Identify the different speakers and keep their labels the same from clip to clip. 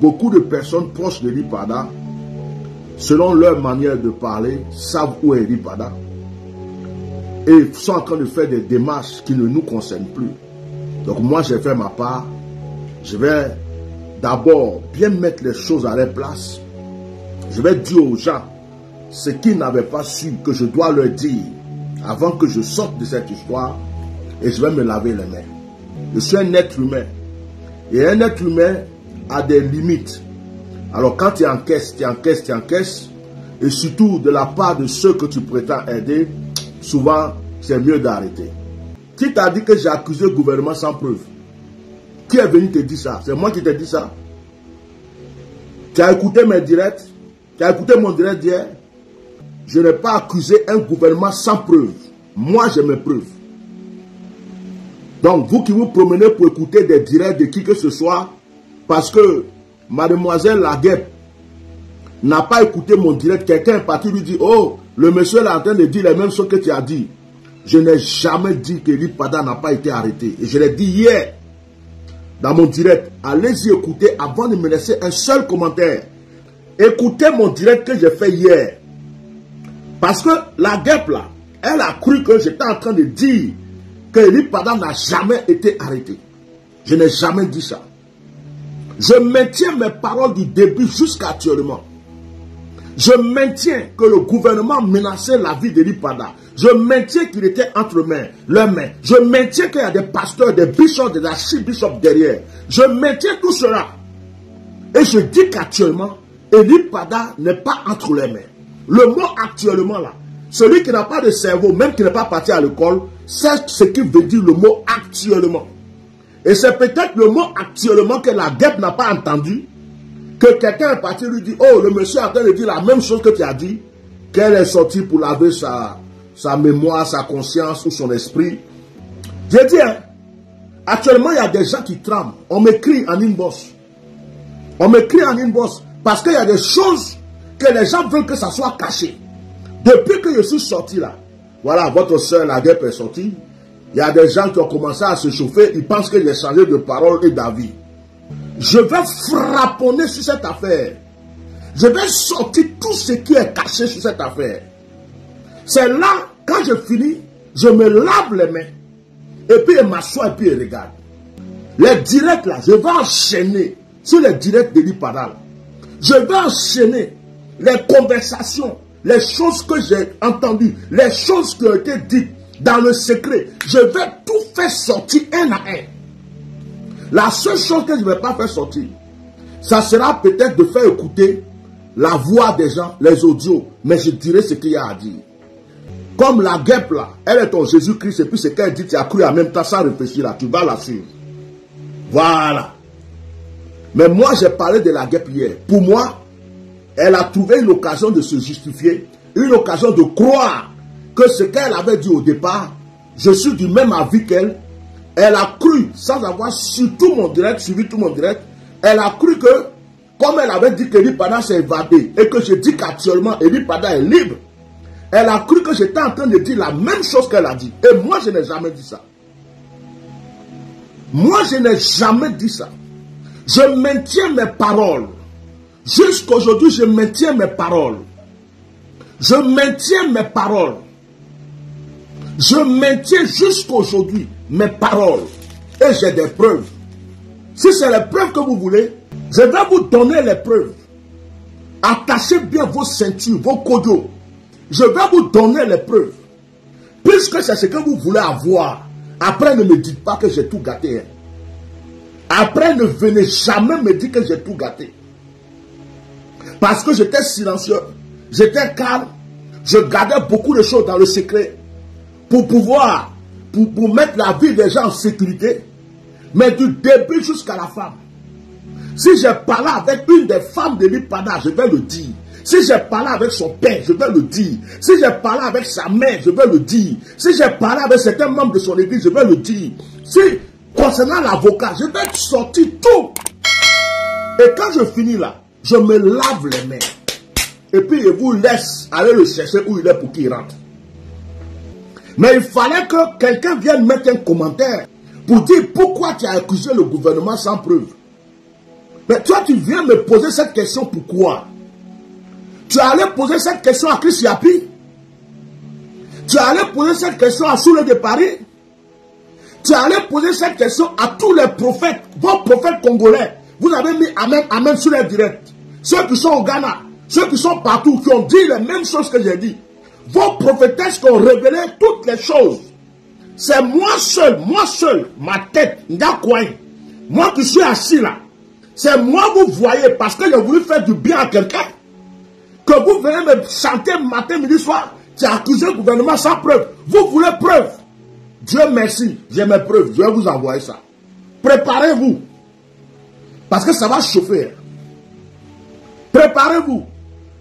Speaker 1: beaucoup de personnes proches de Lipada, selon leur manière de parler, savent où est Lipada et sont en train de faire des démarches qui ne nous concernent plus. Donc moi, j'ai fait ma part. Je vais d'abord bien mettre les choses à leur place. Je vais dire aux gens ce qu'ils n'avaient pas su, que je dois leur dire avant que je sorte de cette histoire, et je vais me laver les mains. Je suis un être humain. Et un être humain a des limites. Alors quand tu encaisses, tu encaisses, tu encaisses, et surtout de la part de ceux que tu prétends aider, souvent c'est mieux d'arrêter. Qui t'a dit que j'ai accusé le gouvernement sans preuve? Qui est venu te dire ça? C'est moi qui t'ai dit ça. Tu as écouté mes directs? Tu as écouté mon direct d'hier? Je n'ai pas accusé un gouvernement sans preuve. Moi, j'ai mes preuves. Donc, vous qui vous promenez pour écouter des directs de qui que ce soit, parce que mademoiselle Laguerre n'a pas écouté mon direct, quelqu'un est parti lui dire, oh, le monsieur est en train de dire les mêmes choses que tu as dit. Je n'ai jamais dit que Lipada n'a pas été arrêté. Et je l'ai dit hier, dans mon direct. Allez-y écouter avant de me laisser un seul commentaire. Écoutez mon direct que j'ai fait hier. Parce que la guêpe là, elle a cru que j'étais en train de dire que Lipada n'a jamais été arrêté. Je n'ai jamais dit ça. Je maintiens mes paroles du début jusqu'à actuellement. Je maintiens que le gouvernement menaçait la vie de Lipada. Je maintiens qu'il était entre leurs mains. Je maintiens qu'il y a des pasteurs, des bishops, des archibishops derrière. Je maintiens tout cela. Et je dis qu'actuellement, Lipada n'est pas entre les mains. Le mot actuellement là, celui qui n'a pas de cerveau, même qui n'est pas parti à l'école, sait ce qu'il veut dire le mot actuellement. Et c'est peut-être le mot actuellement que la guêpe n'a pas entendu, que quelqu'un est parti lui dire, oh, le monsieur est en train de dire la même chose que tu as dit, qu'elle est sortie pour laver sa mémoire, sa conscience ou son esprit. J'ai dit, hein, actuellement, il y a des gens qui tremblent. On m'écrit en inbox. On m'écrit en inbox parce qu'il y a des choses que les gens veulent que ça soit caché. Depuis que je suis sorti là, voilà, votre soeur, la guêpe est sortie. Il y a des gens qui ont commencé à se chauffer. Ils pensent que j'ai changé de parole et d'avis. Je vais frapponner sur cette affaire. Je vais sortir tout ce qui est caché sur cette affaire. C'est là, quand je finis, je me lave les mains. Et puis je m'assois et puis je regarde. Les directs là, je vais enchaîner sur les directs de Lipada. Je vais enchaîner les conversations, les choses que j'ai entendues, les choses qui ont été dites dans le secret. Je vais tout faire sortir un à un. La seule chose que je ne vais pas faire sortir, ça sera peut-être de faire écouter la voix des gens, les audios, mais je dirai ce qu'il y a à dire. Comme la guêpe là, elle est ton Jésus-Christ, et puis ce qu'elle dit, tu as cru en même temps sans réfléchir là, tu vas la suivre. Voilà. Mais moi, j'ai parlé de la guêpe hier. Pour moi, elle a trouvé une occasion de se justifier, une occasion de croire que ce qu'elle avait dit au départ, je suis du même avis qu'elle. Elle a cru, sans avoir suivi tout mon direct, elle a cru que, comme elle avait dit que Lipada s'est évadé, et que je dis qu'actuellement Lipada est libre, elle a cru que j'étais en train de dire la même chose qu'elle a dit. Et moi, je n'ai jamais dit ça. Moi, je n'ai jamais dit ça. Je maintiens mes paroles. Jusqu'aujourd'hui, je maintiens mes paroles. Je maintiens mes paroles. Je maintiens jusqu'aujourd'hui mes paroles. Et j'ai des preuves. Si c'est les preuves que vous voulez, je vais vous donner les preuves. Attachez bien vos ceintures, vos codos. Je vais vous donner les preuves. Puisque c'est ce que vous voulez avoir. Après, ne me dites pas que j'ai tout gâté. Hein. Après, ne venez jamais me dire que j'ai tout gâté. Parce que j'étais silencieux. J'étais calme. Je gardais beaucoup de choses dans le secret. Pour pouvoir, pour mettre la vie des gens en sécurité. Mais du début jusqu'à la fin. Si j'ai parlé avec une des femmes de Lipada, je vais le dire. Si j'ai parlé avec son père, je vais le dire. Si j'ai parlé avec sa mère, je vais le dire. Si j'ai parlé avec certains membres de son église, je vais le dire. Si, concernant l'avocat, je vais sortir tout. Et quand je finis là, je me lave les mains. Et puis je vous laisse aller le chercher où il est pour qu'il rentre. Mais il fallait que quelqu'un vienne mettre un commentaire pour dire pourquoi tu as accusé le gouvernement sans preuve. Mais toi, tu viens me poser cette question, pourquoi? Tu allais poser cette question à Chris Yapi? Tu allais poser cette question à Soule de Paris? Tu allais poser cette question à tous les prophètes, vos prophètes congolais. Vous avez mis amen sur les directs. Ceux qui sont au Ghana, ceux qui sont partout, qui ont dit les mêmes choses que j'ai dit. Vos prophétesses qui ont révélé toutes les choses. C'est moi seul, ma tête, moi qui suis assis là. C'est moi vous voyez parce que j'ai voulu faire du bien à quelqu'un. Que vous venez me chanter matin, midi, soir. Tu as accusé le gouvernement sans preuve. Vous voulez preuve. Dieu merci, j'ai mes preuves. Je vais vous envoyer ça. Préparez-vous. Parce que ça va chauffer. Préparez-vous.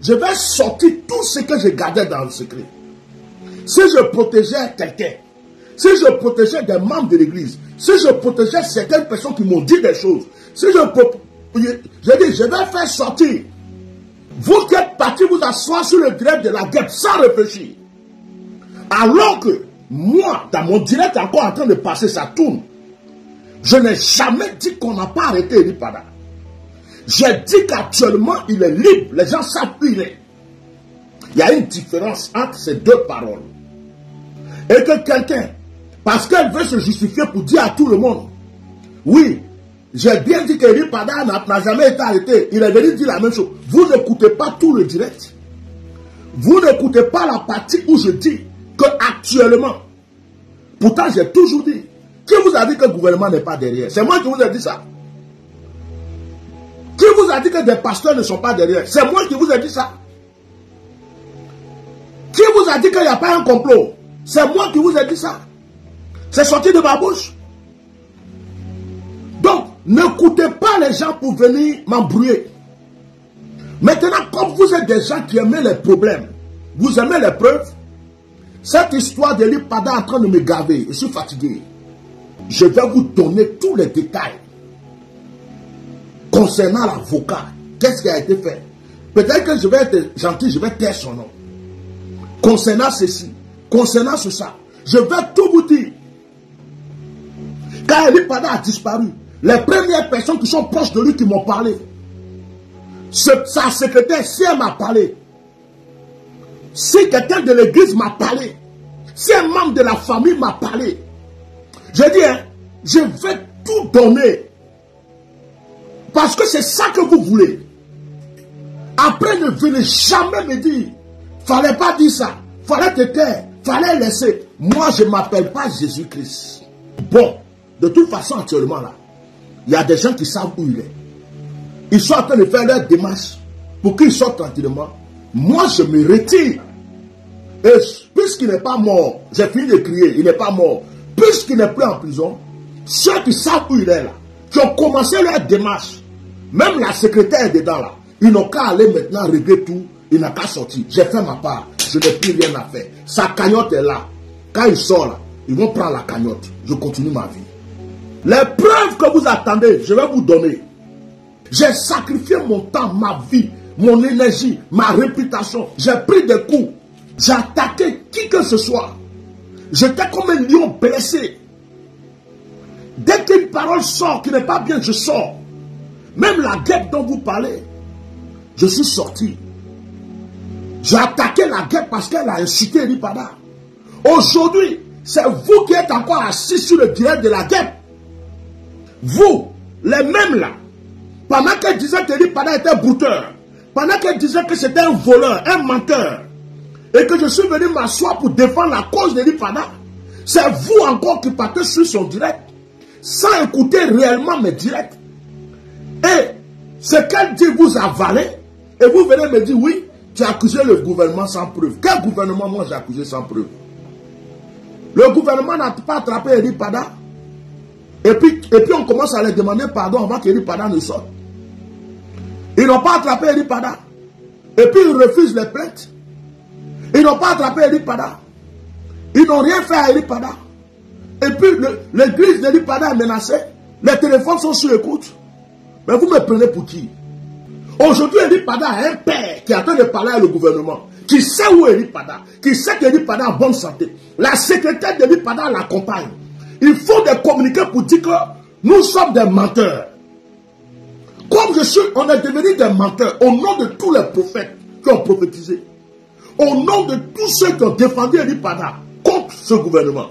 Speaker 1: Je vais sortir tout ce que j'ai gardé dans le secret. Si je protégeais quelqu'un, si je protégeais des membres de l'église, si je protégeais certaines personnes qui m'ont dit des choses, si je vais faire sortir. Vous qui êtes partis vous asseoir sur le direct de la guerre sans réfléchir. Alors que moi, dans mon direct encore en train de passer, ça tourne. Je n'ai jamais dit qu'on n'a pas arrêté Ely Pada. J'ai dit qu'actuellement, il est libre. Les gens savent où il est. Il y a une différence entre ces deux paroles. Et que quelqu'un, parce qu'elle veut se justifier pour dire à tout le monde, oui, j'ai bien dit qu'Ely Pada n'a jamais été arrêté. Il est venu dire la même chose. Vous n'écoutez pas tout le direct. Vous n'écoutez pas la partie où je dis que actuellement, pourtant j'ai toujours dit, qui vous a dit que le gouvernement n'est pas derrière? C'est moi qui vous ai dit ça. Qui vous a dit que des pasteurs ne sont pas derrière? C'est moi qui vous ai dit ça. Qui vous a dit qu'il n'y a pas un complot? C'est moi qui vous ai dit ça. C'est sorti de ma bouche. Donc, n'écoutez pas les gens pour venir m'embrouiller. Maintenant, comme vous êtes des gens qui aiment les problèmes, vous aimez les preuves, cette histoire d'Ely Pada en train de me gaver, je suis fatigué. Je vais vous donner tous les détails concernant l'avocat. Qu'est-ce qui a été fait? Peut-être que je vais être gentil, je vais taire son nom. Concernant ceci, concernant ça, je vais tout vous dire. Quand Ely Pada a disparu, les premières personnes qui sont proches de lui qui m'ont parlé, sa secrétaire, si elle m'a parlé, si quelqu'un de l'église m'a parlé, si un membre de la famille m'a parlé, je dis, hein, je vais tout donner. Parce que c'est ça que vous voulez. Après, ne venez jamais me dire, fallait pas dire ça, fallait te taire, fallait laisser. Moi, je ne m'appelle pas Jésus-Christ. Bon, de toute façon, actuellement là, il y a des gens qui savent où il est. Ils sont en train de faire leur démarche pour qu'ils sortent tranquillement. Moi, je me retire. Et puisqu'il n'est pas mort, j'ai fini de crier, il n'est pas mort. Puisqu'il n'est plus en prison, ceux qui savent où il est là, qui ont commencé leur démarche, même la secrétaire est dedans là, ils n'ont qu'à aller maintenant régler tout, il n'a qu'à sortir. J'ai fait ma part, je n'ai plus rien à faire. Sa cagnotte est là. Quand il sort là, ils vont prendre la cagnotte. Je continue ma vie. Les preuves que vous attendez, je vais vous donner. J'ai sacrifié mon temps, ma vie, mon énergie, ma réputation. J'ai pris des coups. J'ai attaqué qui que ce soit. J'étais comme un lion blessé. Dès qu'une parole sort qui n'est pas bien, je sors. Même la guêpe dont vous parlez, je suis sorti. J'ai attaqué la guêpe parce qu'elle a insulté Ely Pada. Aujourd'hui, c'est vous qui êtes encore assis sur le direct de la guêpe. Vous, les mêmes là, pendant qu'elle disait qu'Ely Pada était brouteur, pendant qu'elle disait que c'était un voleur, un menteur, et que je suis venu m'asseoir pour défendre la cause d'Ely Pada, c'est vous encore qui partez sur son direct, sans écouter réellement mes directs. Et ce qu'elle dit vous avalez, et vous venez me dire, oui, tu as accusé le gouvernement sans preuve. Quel gouvernement moi j'ai accusé sans preuve? Le gouvernement n'a pas attrapé Ely Pada. Et puis on commence à leur demander pardon avant qu'Ely Pada ne sorte. Ils n'ont pas attrapé Ely Pada. Et puis ils refusent les plaintes. Ils n'ont pas attrapé Ely Pada. Ils n'ont rien fait à Ely Pada. Et puis l'église d'Ely Pada est menacée. Les téléphones sont sur écoute. Mais vous me prenez pour qui? Aujourd'hui, Ely Pada a un père qui est en train de parler avec le gouvernement, qui sait où est Ely Pada, qui sait qu'Ely Pada est en bonne santé. La secrétaire d'Ely Pada l'accompagne. Il faut des communiqués pour dire que nous sommes des menteurs. Comme on est devenu des menteurs au nom de tous les prophètes qui ont prophétisé, au nom de tous ceux qui ont défendu Ely Pada contre ce gouvernement.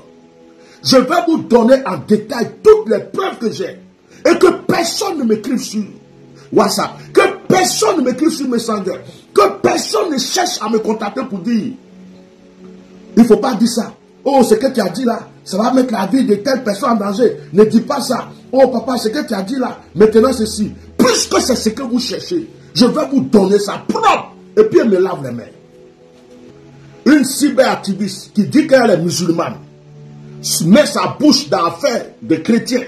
Speaker 1: Je vais vous donner en détail toutes les preuves que j'ai. Et que personne ne m'écrive sur WhatsApp, que personne ne m'écrive sur Messenger, que personne ne cherche à me contacter pour dire il ne faut pas dire ça. Oh, ce que tu as dit là, ça va mettre la vie de telle personne en danger. Ne dis pas ça. Oh papa, ce que tu as dit là, maintenant ceci. Puisque c'est ce que vous cherchez, je vais vous donner ça propre. Et puis elle me lave les mains. Une cyberactiviste qui dit qu'elle est musulmane met sa bouche dans l'affaire des chrétiens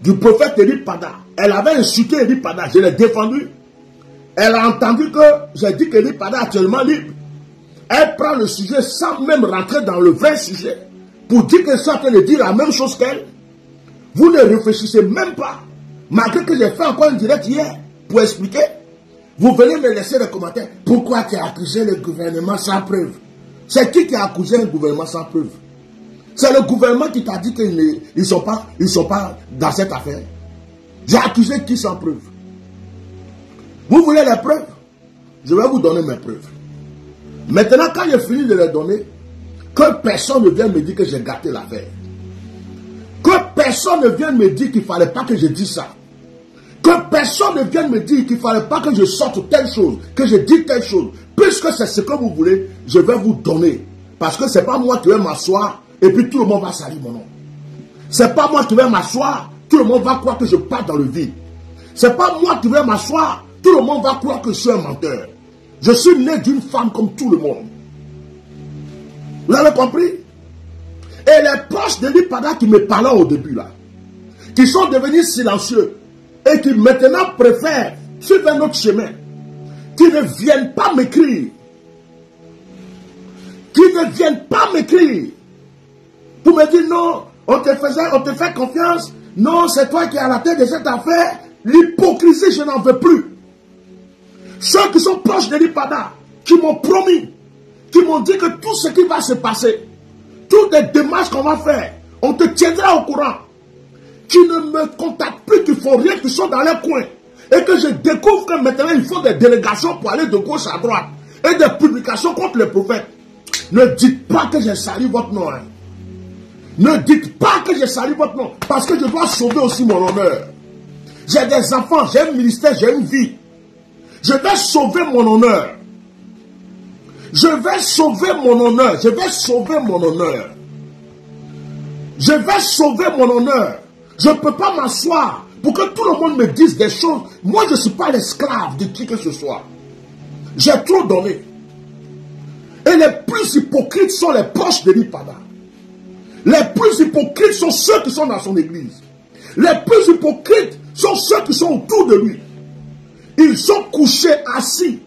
Speaker 1: du prophète Ely Pada. Elle avait insulté Ely Pada, je l'ai défendu. Elle a entendu que j'ai dit que Ely Pada est actuellement libre. Elle prend le sujet sans même rentrer dans le vrai sujet pour dire qu'elle est en train de dire la même chose qu'elle. Vous ne réfléchissez même pas. Malgré que j'ai fait encore un direct hier pour expliquer, vous venez me laisser des commentaires. Pourquoi tu as accusé le gouvernement sans preuve? C'est qui a accusé un gouvernement sans preuve? C'est le gouvernement qui t'a dit qu'ils ne sont pas dans cette affaire. J'ai accusé qui sans preuve? Vous voulez les preuves? Je vais vous donner mes preuves. Maintenant, quand j'ai fini de les donner, que personne ne vienne me dire que j'ai gâté l'affaire. Que personne ne vienne me dire qu'il ne fallait pas que je dise ça. Que personne ne vienne me dire qu'il ne fallait pas que je sorte telle chose, que je dise telle chose. Puisque c'est ce que vous voulez, je vais vous donner. Parce que ce n'est pas moi qui vais m'asseoir et puis tout le monde va salir mon nom. Ce n'est pas moi qui vais m'asseoir, tout le monde va croire que je pars dans le vide. Ce n'est pas moi qui vais m'asseoir, tout le monde va croire que je suis un menteur. Je suis né d'une femme comme tout le monde. Vous avez compris? Et les proches d'Ely Pada qui me parlaient au début là, qui sont devenus silencieux et qui maintenant préfèrent suivre un autre chemin, qui ne viennent pas m'écrire, pour me dire non, on te fait confiance, non, c'est toi qui es à la tête de cette affaire. L'hypocrisie, je n'en veux plus. Ceux qui sont proches d'Ely Pada, qui m'ont promis, qui m'ont dit que tout ce qui va se passer, toutes les démarches qu'on va faire, on te tiendra au courant. Qui ne me contactent plus, qui font rien, qui sont dans les coins. Et que je découvre que maintenant il faut des délégations pour aller de gauche à droite. Et des publications contre les prophètes. Ne dites pas que j'ai sali votre nom. Hein. Ne dites pas que j'ai sali votre nom. Parce que je dois sauver aussi mon honneur. J'ai des enfants, j'ai un ministère, j'ai une vie. Je vais sauver mon honneur. Je vais sauver mon honneur. Je vais sauver mon honneur. Je vais sauver mon honneur. Je ne peux pas m'asseoir pour que tout le monde me dise des choses. Moi, je ne suis pas l'esclave de qui que ce soit. J'ai trop donné. Et les plus hypocrites sont les proches d'Ely Pada. Les plus hypocrites sont ceux qui sont dans son église. Les plus hypocrites sont ceux qui sont autour de lui. Ils sont couchés, assis.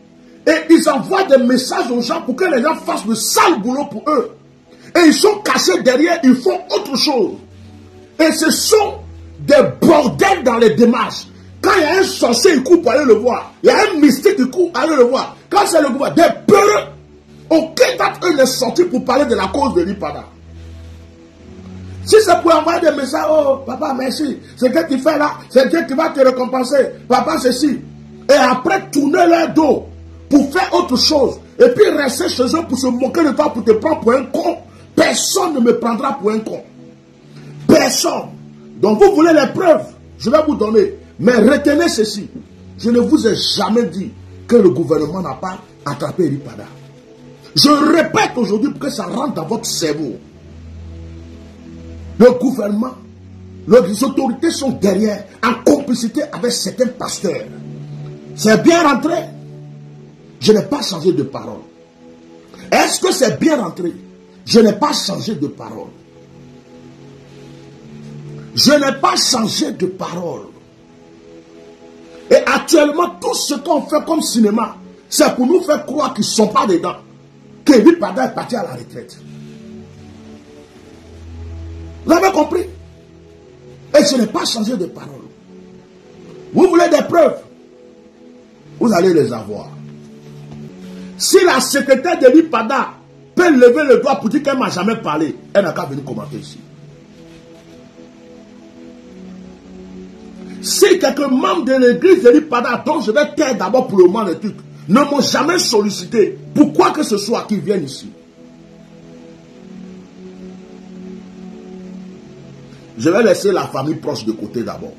Speaker 1: Et ils envoient des messages aux gens pour que les gens fassent le sale boulot pour eux. Et ils sont cachés derrière, ils font autre chose. Et ce sont des bordels dans les démarches. Quand il y a un sorcier, il court pour aller le voir. Il y a un mystique, il court pour aller le voir. Quand c'est le gouvernement, des peureux. Aucun d'entre eux n'est sorti pour parler de la cause de Ely Pada. Si c'est pour envoyer des messages, oh papa merci, ce que tu fais là, c'est Dieu qui va te récompenser. Papa ceci. Et après tourner leur dos pour faire autre chose. Et puis rester chez eux pour se moquer de toi, pour te prendre pour un con. Personne ne me prendra pour un con. Personne. Donc vous voulez les preuves, je vais vous donner. Mais retenez ceci. Je ne vous ai jamais dit que le gouvernement n'a pas attrapé Ely Pada. Je répète aujourd'hui pour que ça rentre dans votre cerveau. Le gouvernement, les autorités sont derrière en complicité avec certains pasteurs. C'est bien rentré. Je n'ai pas changé de parole. Est-ce que c'est bien rentré? Je n'ai pas changé de parole. Je n'ai pas changé de parole. Et actuellement, tout ce qu'on fait comme cinéma, c'est pour nous faire croire qu'ils ne sont pas dedans. Qu'Ely Pada est parti à la retraite. Vous avez compris? Et je n'ai pas changé de parole. Vous voulez des preuves? Vous allez les avoir. Si la secrétaire d'Ely Pada peut lever le doigt pour dire qu'elle ne m'a jamais parlé, elle n'a qu'à venir commenter ici. Si quelques membres de l'église de l'Ipada, dont je vais taire d'abord pour le moment les trucs, ne m'ont jamais sollicité, pourquoi que ce soit qu'ils viennent ici? Je vais laisser la famille proche de côté d'abord.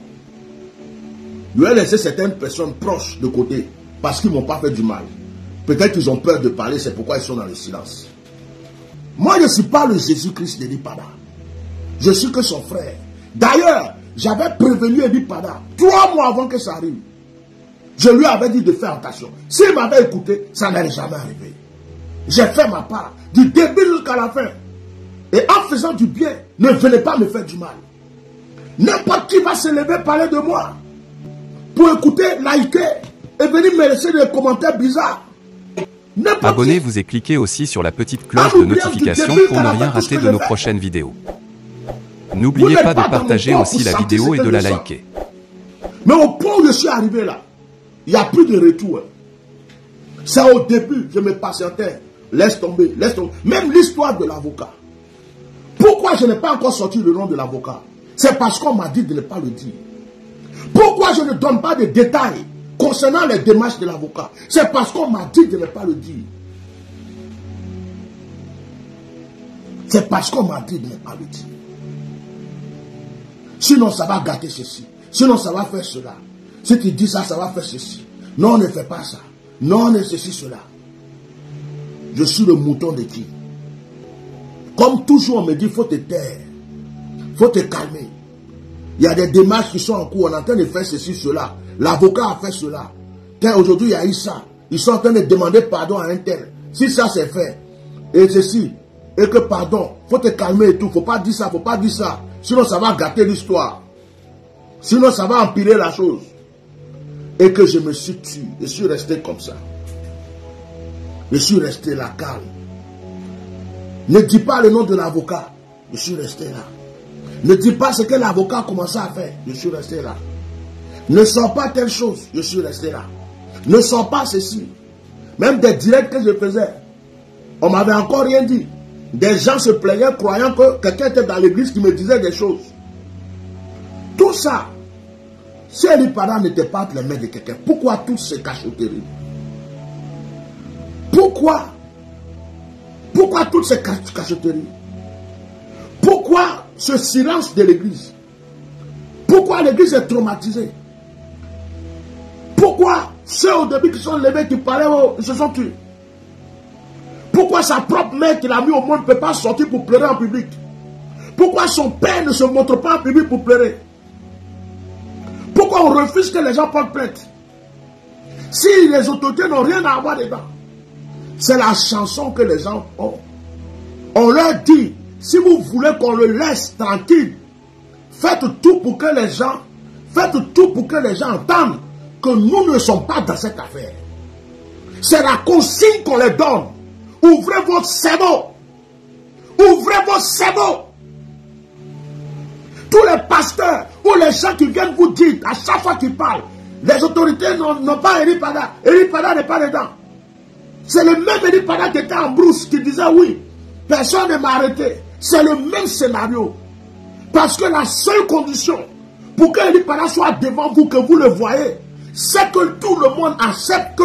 Speaker 1: Je vais laisser certaines personnes proches de côté parce qu'ils ne m'ont pas fait du mal. Peut-être qu'ils ont peur de parler, c'est pourquoi ils sont dans le silence. Moi, je ne suis pas le Jésus-Christ de l'Ipada. Je suis que son frère. D'ailleurs, j'avais prévenu l'Ipada 3 mois avant que ça arrive. Je lui avais dit de faire attention. S'il m'avait écouté, ça n'allait jamais arriver. J'ai fait ma part, du début jusqu'à la fin. Et en faisant du bien, ne venez pas me faire du mal. N'importe qui va se lever parler de moi pour écouter, liker et venir me laisser des commentaires bizarres.
Speaker 2: Abonnez-vous et cliquez aussi sur la petite cloche de notification pour ne rien rater de nos prochaines vidéos. N'oubliez pas de partager aussi la vidéo et de la liker.
Speaker 1: Mais au point où je suis arrivé là, il n'y a plus de retour. C'est au début, je me patientais. Laisse tomber, laisse tomber. Même l'histoire de l'avocat. Pourquoi je n'ai pas encore sorti le nom de l'avocat? C'est parce qu'on m'a dit de ne pas le dire. Pourquoi je ne donne pas de détails concernant les démarches de l'avocat? C'est parce qu'on m'a dit de ne pas le dire. C'est parce qu'on m'a dit de ne pas le dire. Sinon, ça va gâter ceci. Sinon, ça va faire cela. Si tu dis ça, ça va faire ceci. Non, ne fais pas ça. Non, ne ceci, cela. Je suis le mouton de qui? Comme toujours, on me dit, il faut te taire. Il faut te calmer. Il y a des démarches qui sont en cours. On est en train de faire ceci, cela. L'avocat a fait cela. Aujourd'hui, il y a eu ça. Ils sont en train de demander pardon à un tel. Si ça, c'est fait. Et ceci. Et que pardon. Il faut te calmer et tout. Il ne faut pas dire ça. Il ne faut pas dire ça. Sinon, ça va gâter l'histoire. Sinon, ça va empirer la chose. Et que je me suis tué. Je suis resté comme ça. Je suis resté là, calme. Ne dis pas le nom de l'avocat. Je suis resté là. Ne dis pas ce que l'avocat a commencé à faire. Je suis resté là. Ne sors pas telle chose. Je suis resté là. Ne sors pas ceci. Même des directs que je faisais. On m'avait encore rien dit. Des gens se plaignaient croyant que quelqu'un était dans l'église qui me disait des choses. Tout ça. Si l'Ipada n'était pas entre les mains de quelqu'un, pourquoi toutes ces cachotteries? Pourquoi toutes ces cachotteries? Pourquoi ce silence de l'église? Pourquoi l'église est traumatisée? Pourquoi ceux au début qui sont levés, qui parlaient, ils se sont tués? Pourquoi sa propre mère qu'il a mis au monde ne peut pas sortir pour pleurer en public? Pourquoi son père ne se montre pas en public pour pleurer? Pourquoi on refuse que les gens portent plainte? Si les autorités n'ont rien à avoir dedans, c'est la chanson que les gens ont. On leur dit, si vous voulez qu'on le laisse tranquille, faites tout pour que les gens entendent que nous ne sommes pas dans cette affaire. C'est la consigne qu'on les donne. Ouvrez votre cerveau. Ouvrez votre cerveau. Tous les pasteurs ou les gens qui viennent vous dire, à chaque fois qu'ils parlent, les autorités n'ont pas l'Ipada. L'Ipada n'est pas dedans. C'est le même l'Ipada qui était en brousse, qui disait oui, personne ne m'a arrêté. C'est le même scénario. Parce que la seule condition pour que l'Ipada soit devant vous, que vous le voyez, c'est que tout le monde accepte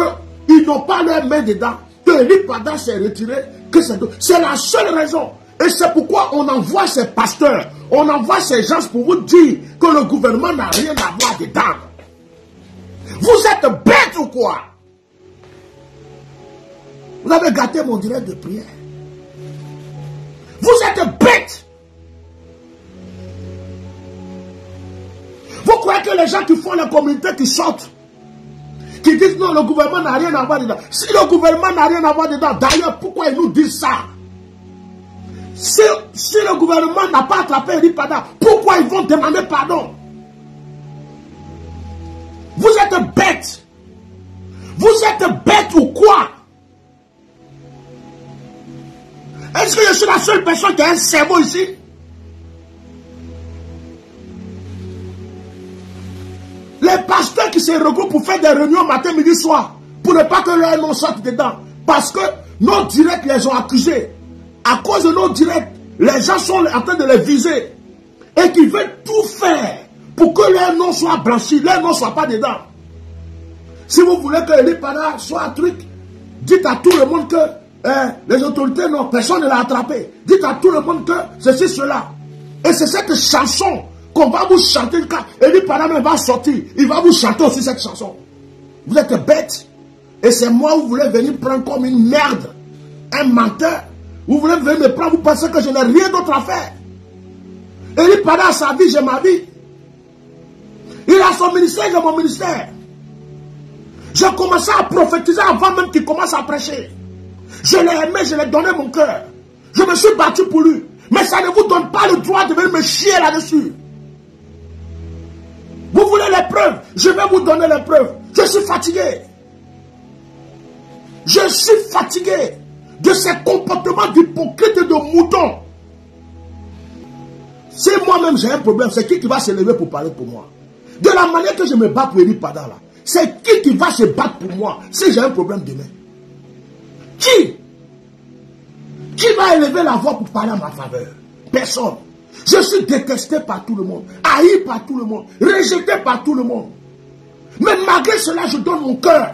Speaker 1: qu'ils n'ont pas leurs mains dedans, que l'Ipada s'est retiré, que c'est la seule raison. Et c'est pourquoi on envoie ces pasteurs, on envoie ces gens pour vous dire que le gouvernement n'a rien à voir dedans. Vous êtes bêtes ou quoi? Vous avez gâté mon direct de prière. Vous êtes bêtes. Vous croyez que les gens qui font la communauté, qui sortent, qui disent non, le gouvernement n'a rien à voir dedans. Si le gouvernement n'a rien à voir dedans, d'ailleurs, pourquoi ils nous disent ça? Si le gouvernement n'a pas attrapé l'Ipada, pourquoi ils vont demander pardon? Vous êtes bêtes. Vous êtes bêtes ou quoi? Est-ce que je suis la seule personne qui a un cerveau ici? Les pasteurs qui se regroupent pour faire des réunions matin, midi, soir, pour ne pas que leur nom sorte dedans. Parce que nos directs les ont accusés. À cause de nos directs, les gens sont en train de les viser. Et qui veulent tout faire pour que leur nom soit blanchi, leur nom ne soit pas dedans. Si vous voulez que Eli Pada soit un truc, dites à tout le monde que les autorités, non, personne ne l'a attrapé. Dites à tout le monde que ceci, cela. Et c'est cette chanson qu'on va vous chanter. Quand Eli Pada même va sortir, il va vous chanter aussi cette chanson. Vous êtes bêtes. Et c'est moi, vous voulez venir prendre comme une merde, un menteur. Vous voulez venir me prendre, vous pensez que je n'ai rien d'autre à faire. Eli Pada a sa vie, j'ai ma vie. Il a son ministère, j'ai mon ministère. J'ai commencé à prophétiser avant même qu'il commence à prêcher. Je l'ai aimé, je lui ai donné mon cœur. Je me suis battu pour lui. Mais ça ne vous donne pas le droit de venir me chier là-dessus. Vous voulez les preuves? Je vais vous donner les preuves. Je suis fatigué. Je suis fatigué de ces comportements d'hypocrite et de moutons. Si moi-même j'ai un problème, c'est qui va se lever pour parler pour moi? De la manière que je me bats pour Eli Pada là, c'est qui va se battre pour moi si j'ai un problème demain? Qui va élever la voix pour parler à ma faveur? Personne. Je suis détesté par tout le monde, haï par tout le monde, rejeté par tout le monde. Mais malgré cela, je donne mon cœur.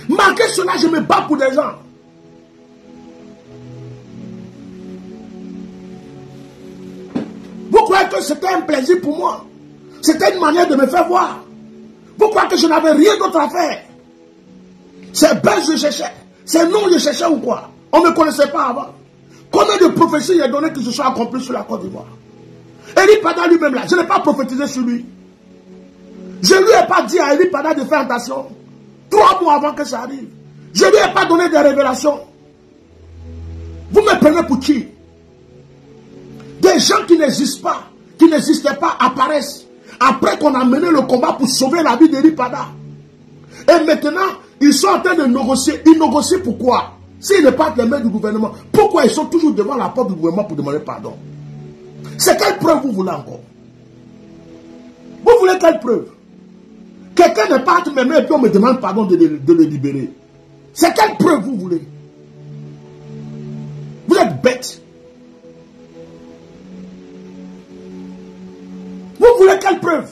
Speaker 1: Malgré cela, je me bats pour des gens. Vous croyez que c'était un plaisir pour moi? C'était une manière de me faire voir. Vous croyez que je n'avais rien d'autre à faire? C'est buzz que je cherchais. C'est non que je cherchais ou quoi? On ne me connaissait pas avant. Combien de prophéties il a donné que ce soit accompli sur la Côte d'Ivoire? Eli Pada lui-même là, je n'ai pas prophétisé sur lui. Je ne lui ai pas dit à Eli Pada de faire attention. 3 mois avant que ça arrive. Je ne lui ai pas donné des révélations. Vous me prenez pour qui? Des gens qui n'existent pas, qui n'existaient pas, apparaissent. Après qu'on a mené le combat pour sauver la vie d'Eli Pada. Et maintenant, ils sont en train de négocier. Ils négocient pourquoi? S'ils ne partent les mains du gouvernement, pourquoi ils sont toujours devant la porte du gouvernement pour demander pardon? C'est quelle preuve vous voulez encore? Vous voulez quelle preuve? Quelqu'un ne part mes mains et puis on me demande pardon de le libérer. C'est quelle preuve vous voulez? Vous êtes bêtes. Vous voulez quelle preuve?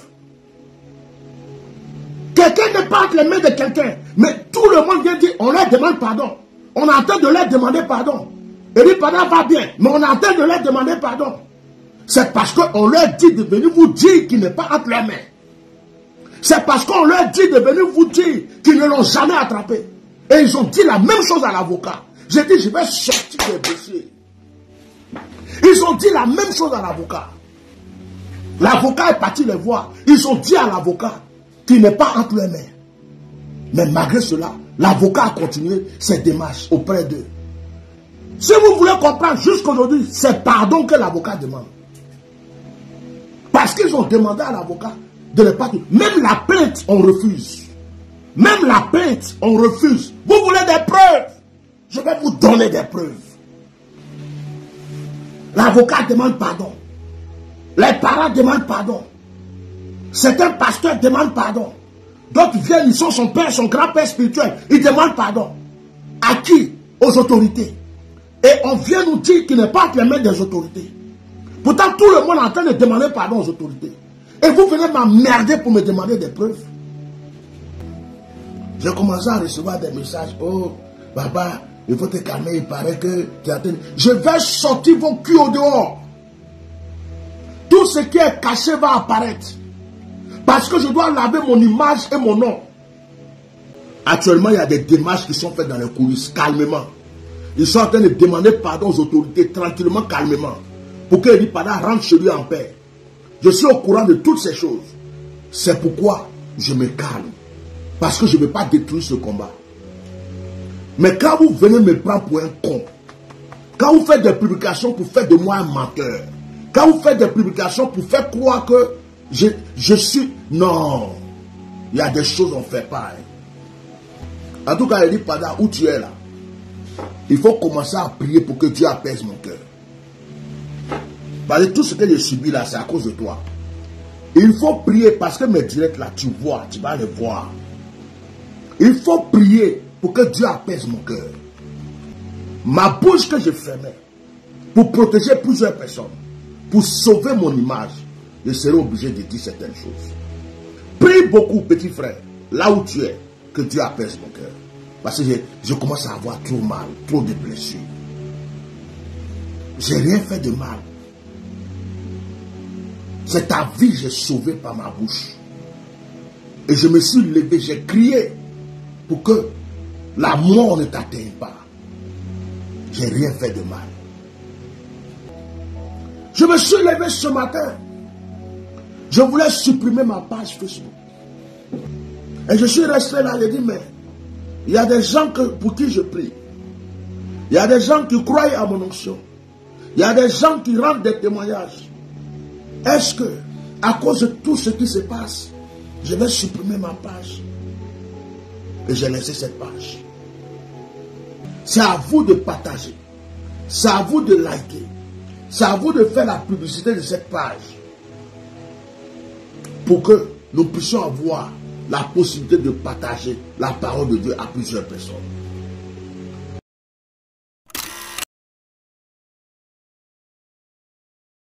Speaker 1: Quelqu'un ne part les mains de quelqu'un, mais tout le monde vient dire, on leur demande pardon. On est en train de leur demander pardon. Eli Pada va bien, mais on est en train de leur demander pardon. C'est parce qu'on leur dit de venir vous dire qu'il n'est pas entre leurs mains. C'est parce qu'on leur dit de venir vous dire qu'ils ne l'ont jamais attrapé. Et ils ont dit la même chose à l'avocat. J'ai dit, je vais sortir des dossiers. Ils ont dit la même chose à l'avocat. L'avocat est parti les voir. Ils ont dit à l'avocat qu'il n'est pas entre leurs mains. Mais malgré cela, l'avocat a continué ses démarches auprès d'eux. Si vous voulez comprendre, jusqu'aujourd'hui, c'est pardon que l'avocat demande. Parce qu'ils ont demandé à l'avocat de ne pas... Même la plainte, on refuse. Même la plainte, on refuse. Vous voulez des preuves? Je vais vous donner des preuves. L'avocat demande pardon. Les parents demandent pardon. Certains pasteurs demandent pardon. D'autres viennent, ils sont son père, son grand-père spirituel. Ils demandent pardon. À qui? Aux autorités. Et on vient nous dire qu'il n'est pas entre les mains des autorités. Pourtant, tout le monde est en train de demander pardon aux autorités. Et vous venez m'emmerder pour me demander des preuves. J'ai commencé à recevoir des messages. Oh, Baba, il faut te calmer, il paraît que tu es en train de... Je vais sortir vos culs au dehors. Tout ce qui est caché va apparaître. Parce que je dois laver mon image et mon nom. Actuellement, il y a des démarches qui sont faites dans les coulisses, calmement. Ils sont en train de demander pardon aux autorités, tranquillement, calmement. Pour que Eli Pada rentre chez lui en paix. Je suis au courant de toutes ces choses. C'est pourquoi je me calme. Parce que je ne veux pas détruire ce combat. Mais quand vous venez me prendre pour un con, quand vous faites des publications pour faire de moi un menteur, quand vous faites des publications pour faire croire que je suis... Non. Il y a des choses qu'on ne fait pas. En tout cas, Eli Pada, où tu es là, il faut commencer à prier pour que Dieu apaise mon cœur. Parce que tout ce que j'ai subi là, c'est à cause de toi. Il faut prier parce que mes directs là, tu vois, tu vas les voir. Il faut prier pour que Dieu apaise mon cœur. Ma bouche que je fermais pour protéger plusieurs personnes, pour sauver mon image, je serai obligé de dire certaines choses. Prie beaucoup, petit frère, là où tu es, que Dieu apaise mon cœur. Parce que je commence à avoir trop mal, trop de blessures. J'ai rien fait de mal. C'est ta vie que j'ai sauvée par ma bouche. Et je me suis levé, j'ai crié pour que la mort ne t'atteigne pas. J'ai rien fait de mal. Je me suis levé ce matin. Je voulais supprimer ma page Facebook. Et je suis resté là, j'ai dit, mais il y a des gens pour qui je prie. Il y a des gens qui croient à mon onction. Il y a des gens qui rendent des témoignages. Est-ce que, à cause de tout ce qui se passe, je vais supprimer ma page? Et j'ai laissé cette page. C'est à vous de partager. C'est à vous de liker. C'est à vous de faire la publicité de cette page. Pour que nous puissions avoir la possibilité de partager la parole de Dieu à plusieurs personnes.